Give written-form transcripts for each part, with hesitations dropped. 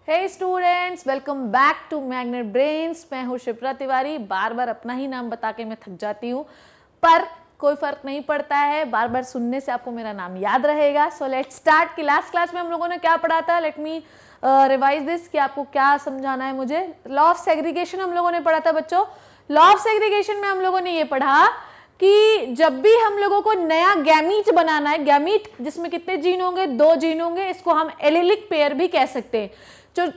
Hey students, welcome back to magnet brains. मैं हूँ शिप्रा तिवारी। बार बार अपना ही नाम बता के मैं थक जाती हूँ, पर कोई फर्क नहीं पड़ता है, बार बार सुनने से आपको मेरा नाम याद रहेगा। So let's start. कि लास्ट क्लास में हम लोगों ने क्या पढ़ा था, लेट मी रिवाइज दिस कि आपको क्या समझाना है मुझे। लॉ ऑफ सेग्रीगेशन हम लोगों ने पढ़ा था बच्चों। लॉ ऑफ सेग्रीगेशन में हम लोगों ने ये पढ़ा कि जब भी हम लोगों को नया गैमीट बनाना है, गैमीट जिसमें कितने जीन होंगे, 2 जीन होंगे, इसको हम एलिलिक पेयर भी कह सकते हैं।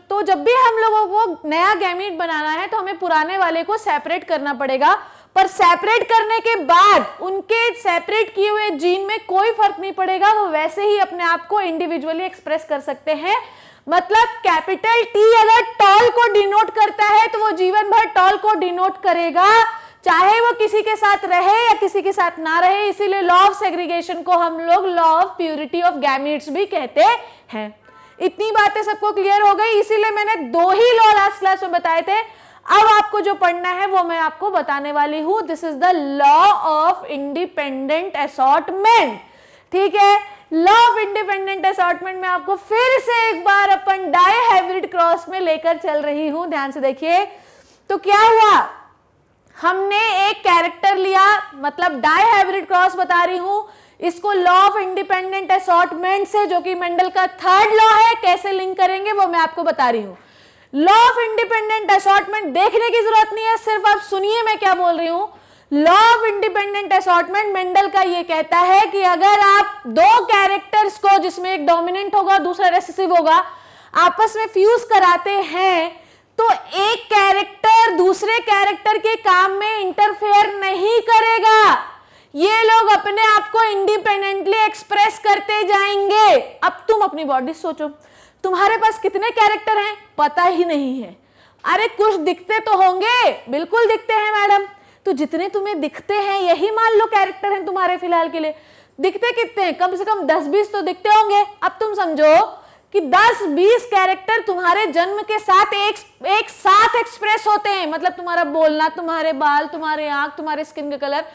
तो जब भी हम लोगों को नया गैमीट बनाना है तो हमें पुराने वाले को सेपरेट करना पड़ेगा, पर सेपरेट करने के बाद उनके सेपरेट किए हुए जीन में कोई फर्क नहीं पड़ेगा, वो वैसे ही अपने आप को इंडिविजुअली एक्सप्रेस कर सकते हैं। मतलब कैपिटल टी अगर टॉल को डिनोट करता है तो वो जीवन भर टॉल को डिनोट करेगा, चाहे वो किसी के साथ रहे या किसी के साथ ना रहे। इसीलिए लॉ ऑफ सेग्रीगेशन को हम लोग law of purity of gametes भी कहते हैं। इतनी बातें सबको क्लियर हो गई, इसीलिए मैंने 2 ही लॉ लास्ट क्लास में बताए थे। अब आपको जो पढ़ना है वो मैं आपको बताने वाली हूं। This is the law of independent assortment. ठीक है, लॉ ऑफ इंडिपेंडेंट असॉर्टमेंट में आपको फिर से एक बार अपन डायहाइब्रिड क्रॉस में लेकर चल रही हूं। ध्यान से देखिए। तो क्या हुआ, हमने एक कैरेक्टर लिया, मतलब डायहाइब्रिड क्रॉस बता रही हूं इसको लॉ ऑफ इंडिपेंडेंट असॉर्टमेंट से, जो कि मेंडल का 3rd लॉ है। कैसे लिंक करेंगे वो मैं आपको बता रही हूं। लॉ ऑफ इंडिपेंडेंट असॉर्टमेंट देखने की जरूरत नहीं है, सिर्फ आप सुनिए मैं क्या बोल रही हूं। Law of independent assortment Mendel का ये कहता है कि अगर आप 2 कैरेक्टर्स को, जिसमें एक डोमिनेंट होगा दूसरा रेसेसिव होगा, आपस में फ्यूज कराते हैं तो एक कैरेक्टर दूसरे कैरेक्टर के काम में इंटरफेयर नहीं करेगा। ये लोग अपने आप को इंडिपेंडेंटली एक्सप्रेस करते जाएंगे। अब तुम अपनी बॉडी सोचो, तुम्हारे पास कितने कैरेक्टर हैं पता ही नहीं है। अरे कुछ दिखते तो होंगे, बिल्कुल दिखते हैं मैडम। तो जितने तुम्हें दिखते हैं यही मान लो कैरेक्टर हैं तुम्हारे फिलहाल के लिए। दिखते कितने हैं, कम से कम 10-20 तो दिखते होंगे। अब तुम समझो कि 10-20 कैरेक्टर तुम्हारे जन्म के साथ एक साथ एक्सप्रेस होते हैं। मतलब तुम्हारा बोलना, तुम्हारे बाल, तुम्हारे आंख, तुम्हारे स्किन का कलर,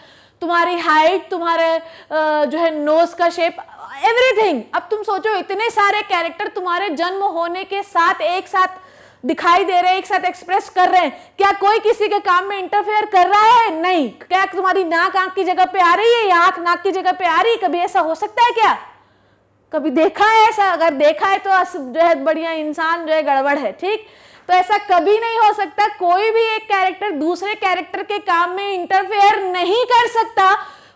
तुम्हारी हाइट, तुम्हारे जो है नोज का शेप, एवरीथिंग। अब तुम सोचो इतने सारे कैरेक्टर तुम्हारे जन्म होने के साथ एक साथ दिखाई दे रहे हैं, एक साथ एक्सप्रेस कर रहे हैं। क्या कोई किसी के काम में इंटरफेयर कर रहा है? नहीं। क्या तुम्हारी नाक आंख की जगह पे आ रही है या आंख नाक की जगह पे आ रही है? कभी ऐसा हो सकता है क्या? कभी देखा है ऐसा? अगर देखा है तो जो है बढ़िया इंसान जो है गड़बड़ है। ठीक, तो ऐसा कभी नहीं हो सकता। कोई भी एक कैरेक्टर दूसरे कैरेक्टर के काम में इंटरफेयर नहीं कर सकता।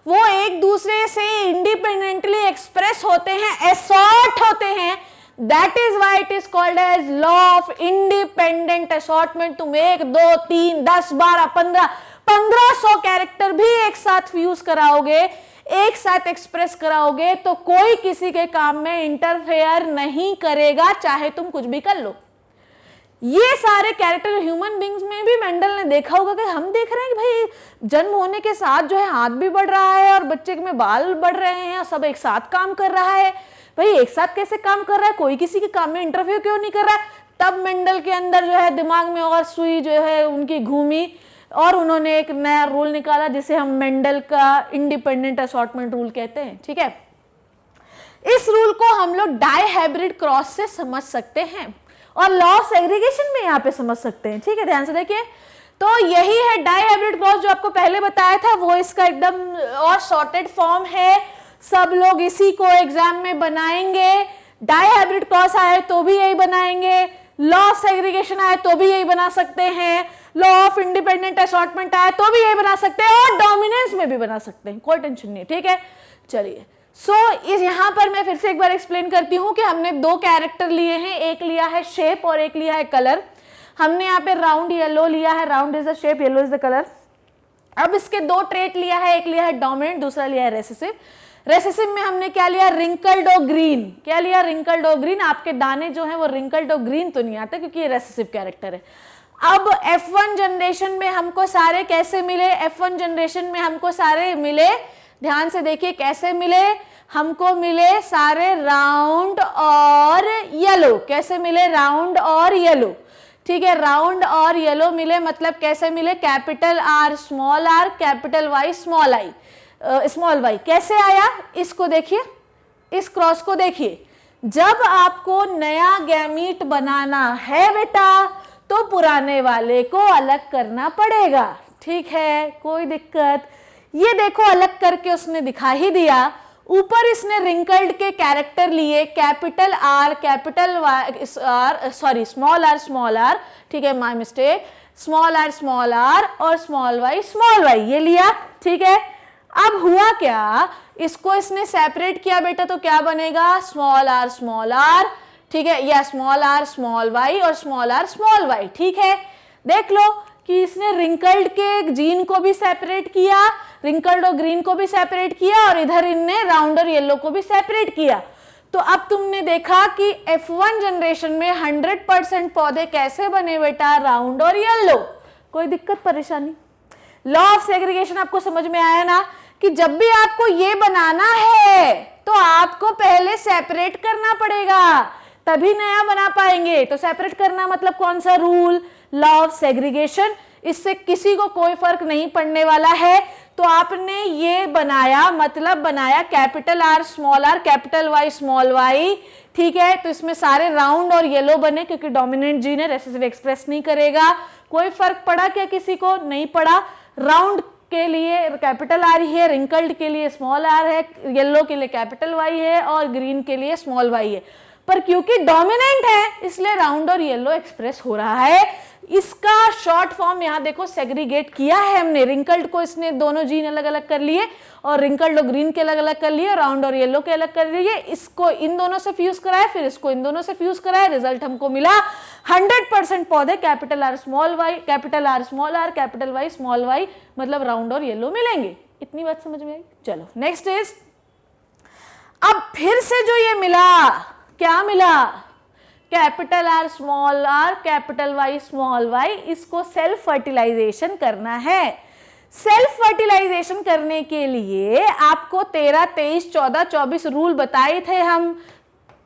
वो एक दूसरे से इंडिपेंडेंटली एक्सप्रेस होते हैं, असॉर्ट होते हैं। That is why it is called as law of independent assortment. तुम 1, 2, 3, 10, 12, 1500 कैरेक्टर भी एक साथ फ्यूज कराओगे, एक साथ एक्सप्रेस कराओगे, तो कोई किसी के काम में इंटरफेयर नहीं करेगा, चाहे तुम कुछ भी कर लो। ये सारे कैरेक्टर ह्यूमन बींग्स में भी मेंडल ने देखा होगा कि हम देख रहे हैं कि भाई जन्म होने के साथ जो है हाथ भी बढ़ रहा है और बच्चे में बाल बढ़ रहे हैं और सब एक साथ काम कर रहा है। भाई एक साथ कैसे काम कर रहा है, कोई किसी के काम में इंटरफेयर क्यों नहीं कर रहा है? तब मेंडल के अंदर जो है दिमाग में और सुई जो है उनकी घूमी और उन्होंने एक नया रूल निकाला जिसे हम मेंडल का इंडिपेंडेंट असॉर्टमेंट रूल कहते हैं। ठीक है, इस रूल को हम लोग डायहाइब्रिड क्रॉस से समझ सकते हैं और लॉ ऑफ सेग्रीगेशन में यहाँ पे समझ सकते हैं। ठीक है, ध्यान से देखिए। तो यही है डायहाइब्रिड क्रॉस जो आपको पहले बताया था, वो इसका एकदम और शॉर्टेड फॉर्म है। सब लोग इसी को एग्जाम में बनाएंगे। डायहाइब्रिड क्रॉस आए तो भी यही बनाएंगे, लॉ ऑफ सेग्रीगेशन आए तो भी यही बना सकते हैं, लॉ ऑफ इंडिपेंडेंट असॉर्टमेंट आए तो भी यही बना सकते हैं और डोमिनेंस में भी बना सकते हैं। कोई टेंशन नहीं। ठीक है, चलिए। इस यहां पर मैं फिर से एक बार एक्सप्लेन करती हूं कि हमने 2 कैरेक्टर लिए हैं, एक लिया है शेप और एक लिया है कलर। हमने यहाँ पे राउंड येलो लिया है, round is the shape, yellow is the colour. अब इसके 2 ट्रेट लिया है, एक लिया है डोमिनेंट, दूसरा लिया है रेसेसिव। रेसेसिव में हमने क्या लिया, रिंकल्ड और ग्रीन। क्या लिया, रिंकल्ड और ग्रीन। आपके दाने जो है वो रिंकल्ड और ग्रीन तो नहीं आते क्योंकि ये रेसेसिव कैरेक्टर है। अब F1 जनरेशन में हमको सारे कैसे मिले, F1 जनरेशन में हमको सारे मिले, ध्यान से देखिए कैसे मिले, हमको मिले सारे राउंड और येलो। कैसे मिले, राउंड और येलो। ठीक है, राउंड और येलो मिले, मतलब कैसे मिले, capital R small r, capital Y small i, small y। कैसे आया, इसको देखिए, इस क्रॉस को देखिए, जब आपको नया गैमीट बनाना है बेटा तो पुराने वाले को अलग करना पड़ेगा, ठीक है, कोई दिक्कत। ये देखो अलग करके उसने दिखा ही दिया। ऊपर इसने रिंकल्ड के कैरेक्टर लिए, capital R, capital Y, sorry small R, ठीक है, माय मिस्टेक, स्मॉल आर और स्मॉल वाई ये लिया, ठीक है। अब हुआ क्या, इसको इसने सेपरेट किया बेटा तो क्या बनेगा, स्मॉल आर, ठीक है, या स्मॉल वाई और स्मॉल वाई, ठीक है। देख लो कि इसने रिंकल्ड के जीन को भी सेपरेट किया, रिंकल्ड और ग्रीन को भी सेपरेट किया, और इधर इनने राउंड और येलो को भी सेपरेट किया। तो अब तुमने देखा कि F1 जनरेशन में 100% पौधे कैसे बने बेटा, राउंड और येलो। कोई दिक्कत परेशानी? लॉ ऑफ सेग्रीगेशन आपको समझ में आया ना, कि जब भी आपको ये बनाना है तो आपको पहले सेपरेट करना पड़ेगा, तभी नया बना पाएंगे। तो सेपरेट करना मतलब कौन सा रूल, लॉ ऑफ सेग्रीगेशन। इससे किसी को कोई फर्क नहीं पड़ने वाला है। तो आपने ये बनाया, मतलब बनाया capital R, capital Y, small Y, ठीक है। तो इसमें सारे राउंड और येलो बने, क्योंकि डोमिनेंट जीन है, रेसेसिव एक्सप्रेस नहीं करेगा। कोई फर्क पड़ा क्या किसी को? नहीं पड़ा। राउंड के लिए कैपिटल आर ही है, रिंकल्ड के लिए स्मॉल आर है, येलो के लिए कैपिटल वाई है और ग्रीन के लिए स्मॉल वाई है। पर क्योंकि डोमिनेंट है इसलिए राउंड और येलो एक्सप्रेस हो रहा है। इसका शॉर्ट फॉर्म यहाँ देखो सेग्रीगेट किया है हमने। रिंकल्ड को इसने दोनों जीन अलग अलग कर लिए, और रिंकल्ड और ग्रीन के अलग अलग कर लिए, और राउंड और येलो के अलग कर लिए। इसको इन दोनों से फ्यूज कराया, फिर इसको इन दोनों से फ्यूज कराया, रिजल्ट हमको मिला 100% पौधे capital R small Y, capital R small R, capital Y small Y, मतलब राउंड और येलो मिलेंगे। इतनी बात समझ में आई? चलो नेक्स्ट इज, अब फिर से जो ये मिला, क्या मिला, capital R, capital Y small Y, इसको सेल्फ फर्टिलाइजेशन करना है। सेल्फ फर्टिलाइजेशन करने के लिए आपको 13, 23, 14, 24 रूल बताए थे हम।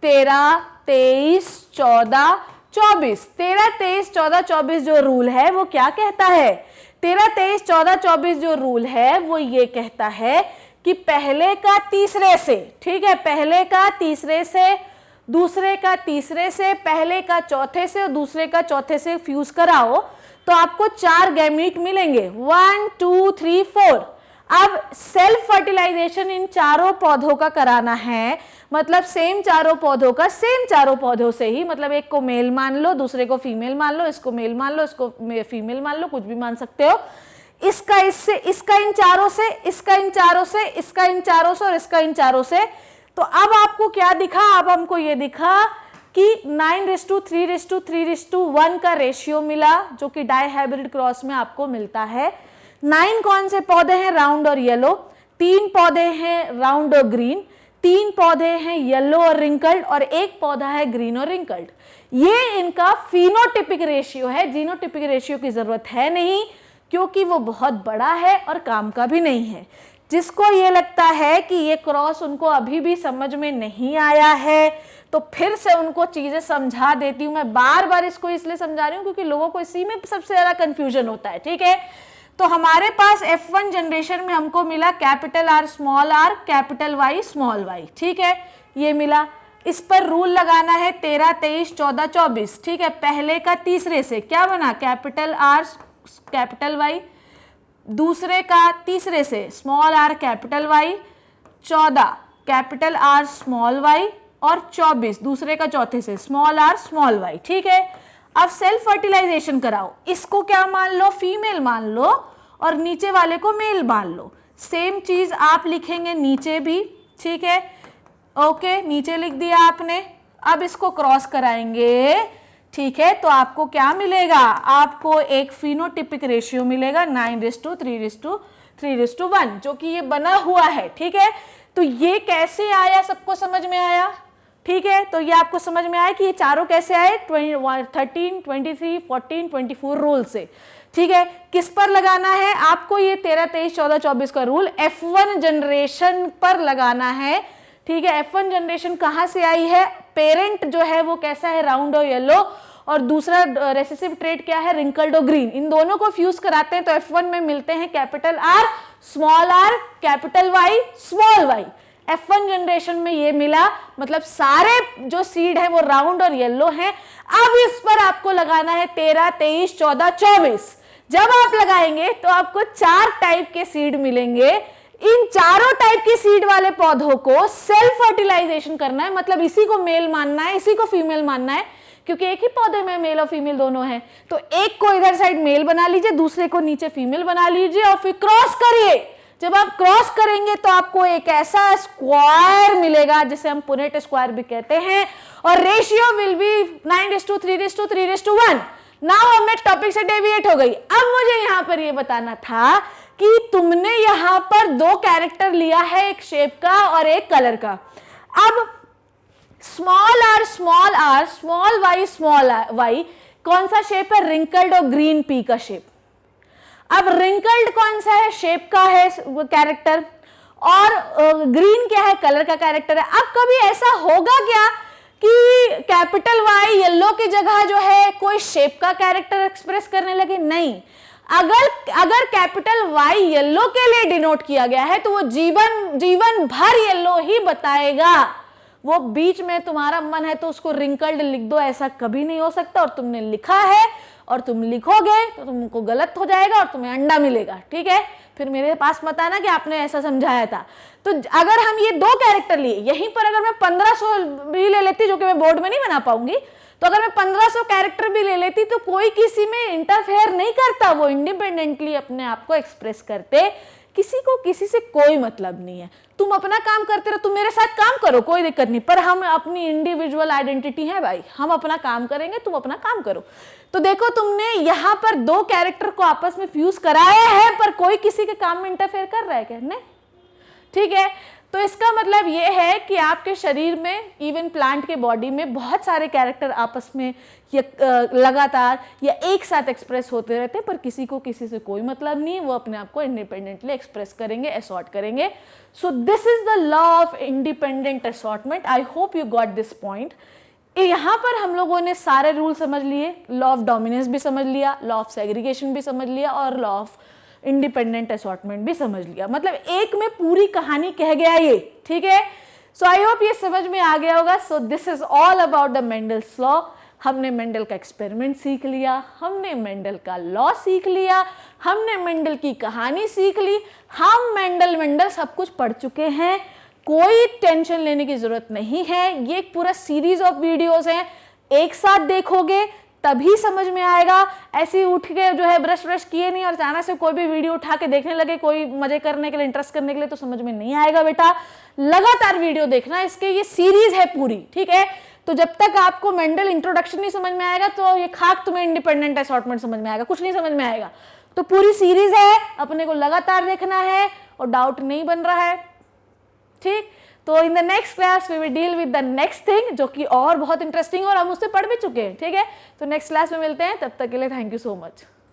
13, 23, 14, 24, 13, 23, 14, 24 जो रूल है वो क्या कहता है? 13, 23, 14, 24 जो रूल है वो ये कहता है कि पहले का तीसरे से, ठीक है, पहले का तीसरे से, दूसरे का तीसरे से, पहले का चौथे से और दूसरे का चौथे से फ्यूज कराओ तो आपको 4 गैमीट मिलेंगे, 1, 2, 3, 4। अब सेल्फ फर्टिलाइजेशन इन चारों पौधों का कराना है, मतलब सेम चारों पौधों का सेम चारों पौधों से ही, मतलब एक को मेल मान लो, दूसरे को फीमेल मान लो, इसको मेल मान लो, इसको फीमेल मान लो, कुछ भी मान सकते हो। इसका इससे, इसका इन चारों से, इसका इन चारों से, इसका इन चारों से और इसका इन चारों से। तो अब आपको क्या दिखा? अब हमको ये दिखा कि 9:3:3:1 का रेशियो मिला, जो कि डाई हाइब्रिड क्रॉस में आपको मिलता है। 9 कौन से पौधे हैं? राउंड और येलो। 3 पौधे हैं राउंड और ग्रीन, 3 पौधे हैं येलो और रिंकल्ड, और 1 पौधा है ग्रीन और रिंकल्ड। ये इनका फिनोटिपिक रेशियो है। जीनोटिपिक रेशियो की जरूरत है नहीं, क्योंकि वो बहुत बड़ा है और काम का भी नहीं है। जिसको ये लगता है कि ये क्रॉस उनको अभी भी समझ में नहीं आया है, तो फिर से उनको चीजें समझा देती हूँ। मैं बार बार इसको इसलिए समझा रही हूँ क्योंकि लोगों को इसी में सबसे ज्यादा कंफ्यूजन होता है, ठीक है। तो हमारे पास F1 जनरेशन में हमको मिला capital R, capital Y, small Y, ठीक है, ये मिला। इस पर रूल लगाना है 13, 23, 14, 24, ठीक है। पहले का तीसरे से क्या बना? कैपिटल आर, कैपिटल वाई, दूसरे का तीसरे से small R, capital Y, 14 capital R, small Y, और 24 दूसरे का चौथे से स्मॉल आर, स्मॉल वाई, ठीक है। अब सेल्फ फर्टिलाइजेशन कराओ। इसको क्या मान लो? फीमेल मान लो, और नीचे वाले को मेल मान लो। सेम चीज आप लिखेंगे नीचे भी, ठीक है, ओके, नीचे लिख दिया आपने। अब इसको क्रॉस कराएंगे, ठीक है, तो आपको क्या मिलेगा? आपको एक फिनोटिपिक रेशियो मिलेगा 9:3:1, जो कि ये बना हुआ है, ठीक है। तो ये कैसे आया, सबको समझ में आया, ठीक है। तो ये आपको समझ में आया कि ये चारों कैसे आए, 13, 23, 14, 24 रूल से, ठीक है। किस पर लगाना है आपको? ये 13, 23, 14, 24 का रूल F1 जनरेशन पर लगाना है, ठीक है। F1 जनरेशन कहाँ से आई है? पेरेंट जो है वो कैसा है? राउंड और येलो, और दूसरा रेसेसिव ट्रेट क्या है? रिंकल्ड और ग्रीन। इन दोनों को फ्यूज कराते हैं तो F1 में मिलते हैं capital R, capital Y, small Y. F1 generation में ये मिला, मतलब सारे जो सीड है वो राउंड और येलो हैं। अब इस पर आपको लगाना है 13, 23, 14, 24। जब आप लगाएंगे तो आपको 4 टाइप के सीड मिलेंगे। इन चारों टाइप के सीड वाले पौधों को सेल्फ फर्टिलाइजेशन करना है, मतलब इसी को मेल मानना है, इसी को फीमेल मानना है, क्योंकि एक ही पौधे में मेल और फीमेल दोनों हैं। तो एक को इधर साइड मेल बना लीजिए, दूसरे को नीचे फीमेल बना लीजिए और फिर क्रॉस करिए। जब आप क्रॉस करेंगे तो आपको एक ऐसा स्क्वायर मिलेगा जिसे हम पुनेट स्क्वायर भी कहते हैं, और रेशियो विल बी 9:3:3:1। नाउ अब मैं टॉपिक से डेविएट हो गई। अब मुझे यहां पर ये बताना था कि तुमने यहां पर 2 कैरेक्टर लिया है, एक शेप का और एक कलर का। अब स्मॉल r, स्मॉल y कौन सा शेप है? रिंकल्ड और ग्रीन पी का शेप। अब रिंकल्ड कौन सा है? शेप का है कैरेक्टर, और ग्रीन क्या है? कलर का कैरेक्टर है। अब कभी ऐसा होगा क्या कि कैपिटल Y येलो की जगह जो है कोई शेप का कैरेक्टर एक्सप्रेस करने लगे? नहीं। अगर कैपिटल Y येलो के लिए डिनोट किया गया है तो वो जीवन भर येलो ही बताएगा। वो बीच में तुम्हारा मन है तो उसको रिंकल्ड लिख दो, ऐसा कभी नहीं हो सकता। और तुमने लिखा है और तुम लिखोगे तो तुमको गलत हो जाएगा और तुम्हें अंडा मिलेगा, ठीक है? फिर मेरे पास मत आना कि आपने ऐसा समझाया था। तो अगर हम ये 2 कैरेक्टर लिए, यहीं पर अगर मैं 1500 भी ले लेती, जो कि मैं बोर्ड में नहीं बना पाऊंगी, तो अगर मैं 1500 कैरेक्टर भी ले लेती तो कोई किसी में इंटरफेयर नहीं करता, वो इंडिपेंडेंटली अपने आप को एक्सप्रेस करते। किसी को किसी से कोई मतलब नहीं है। तुम अपना काम करते रहो, तुम मेरे साथ काम करो, कोई दिक्कत नहीं, पर हम अपनी इंडिविजुअल आइडेंटिटी है भाई, हम अपना काम करेंगे, तुम अपना काम करो। तो देखो तुमने यहाँ पर 2 कैरेक्टर को आपस में फ्यूज कराया है, पर कोई किसी के काम में इंटरफेयर कर रहा है क्या? नहीं, ठीक है? तो इसका मतलब ये है कि आपके शरीर में, इवन प्लांट के बॉडी में बहुत सारे कैरेक्टर आपस में लगातार या एक साथ एक्सप्रेस होते रहते हैं, पर किसी को किसी से कोई मतलब नहीं, वो अपने आप को इंडिपेंडेंटली एक्सप्रेस करेंगे, असॉर्ट करेंगे। So this is the law of independent assortment. I hope you got this point. यहाँ पर हम लोगों ने सारे रूल समझ लिए, लॉ ऑफ डोमिनेंस भी समझ लिया, लॉ ऑफ सेग्रीगेशन भी समझ लिया, और लॉ ऑफ इंडिपेंडेंट असॉर्टमेंट भी समझ लिया। मतलब एक में पूरी कहानी कह गया ये, ठीक है? सो आई होप ये समझ में आ गया होगा। So this is all about the Mendel's law. हमने मेंडल का एक्सपेरिमेंट सीख लिया, हमने मेंडल का लॉ सीख लिया, हमने मेंडल की कहानी सीख ली। हम मेंडल सब कुछ पढ़ चुके हैं, कोई टेंशन लेने की जरूरत नहीं है। ये एक पूरा सीरीज ऑफ वीडियोस हैं, एक साथ देखोगे तभी समझ में आएगा। ऐसे उठ के जो है ब्रश किए नहीं और अचानक से कोई भी वीडियो उठा के देखने लगे, कोई मजे करने के लिए, इंटरेस्ट करने के लिए, तो समझ में नहीं आएगा बेटा। लगातार वीडियो देखना, इसके ये सीरीज है पूरी, ठीक है? तो जब तक आपको मेंडल इंट्रोडक्शन नहीं समझ में आएगा तो ये खाक तुम्हें इंडिपेंडेंट असॉर्टमेंट समझ में आएगा, कुछ नहीं समझ में आएगा। तो पूरी सीरीज है, अपने को लगातार देखना है और डाउट नहीं बन रहा है, ठीक? तो in the next class we will deal with the next thing, जो कि और बहुत इंटरेस्टिंग और हम उससे पढ़ भी चुके हैं, ठीक है? तो नेक्स्ट क्लास में मिलते हैं, तब तक के लिए थैंक यू सो मच।